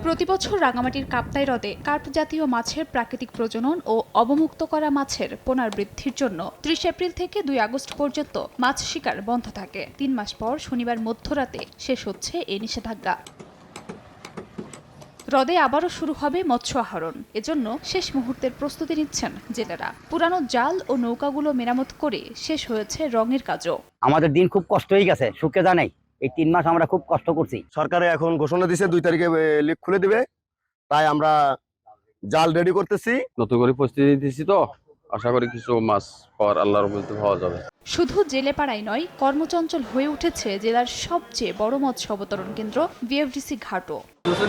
প্রতিবছর রাঙামাটির কাপ্তাই হ্রদে কার্প জাতীয় মাছের প্রাকৃতিক প্রজনন ও অবমুক্ত করা মাছের পুনর্বৃদ্ধির জন্য ৩০ এপ্রিল থেকে ২ আগস্ট পর্যন্ত মাছ শিকার বন্ধ থাকে। ৩ মাস পর শনিবার মধ্যরাতে শেষ হচ্ছে এ নিষেধাজ্ঞা। হ্রদে আবারও শুরু হবে মৎস্য আহরণ। এজন্য শেষ মুহূর্তের প্রস্তুতি নিচ্ছেন জেলেরা। পুরানো জাল ও নৌকাগুলো মেরামত করে শেষ হয়েছে রঙের কাজও। আমাদের দিন খুব কষ্ট হয়ে গেছে, সুখে জানাই এই 3 মাস আমরা খুব কষ্ট করছি। সরকারে এখন ঘোষণা দিয়েছে 2 তারিখে লিক খুলে দিবে, তাই আমরা জাল রেডি করতেছি। নতুন করে প্রস্তুতি নিতেছি, তো আশা করি কিছু মাছ পাওয়ার আল্লাহর রহমতে পাওয়া যাবে। শুধু জেলেপাড়াই নয়, কর্মচঞ্চল হয়ে উঠেছে জেলার সবচেয়ে বড় মৎস্য অবতরণ কেন্দ্র বিএফডিসি ঘাটও।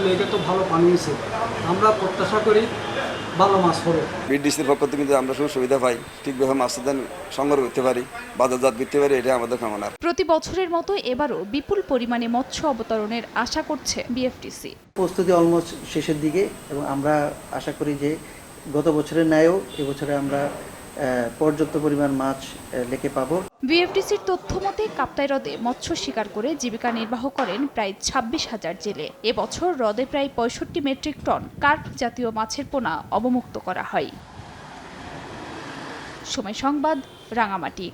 লেগে তো ভালো পানি হয়েছে, আমরা প্রত্যাশা করি ভালো মাছ হবে। বিডিসির পক্ষ থেকে আমরা সুযোগ সুবিধা পাই, ঠিকভাবে মাছের দাম সংগ্রহ করতে পারি, বাজারজাত করতে পারি, এটা আমাদের কামনা। প্রতি বছরের মতো এবারও বিপুল পরিমাণে মৎস্য অবতরণের আশা করছে বিএফটিসি। প্রস্তুতি অলমোস্ট শেষের দিকে এবং আমরা আশা করি যে গত বছরের ন্যায়ও এবছরে আমরা পর্যাপ্ত পরিমাণ মাছ লেকে পাবো। বিএফটিসির তথ্য মতে কাপ্তাই হ্রদে মৎস্য শিকার করে জীবিকা নির্বাহ করেন প্রায় ২৬,০০০ জেলে। এবছর হ্রদে প্রায় ৬৫ মেট্রিক টন কার্প জাতীয় মাছের পোনা অবমুক্ত করা হয়। সময় সংবাদ, রাঙামাটি।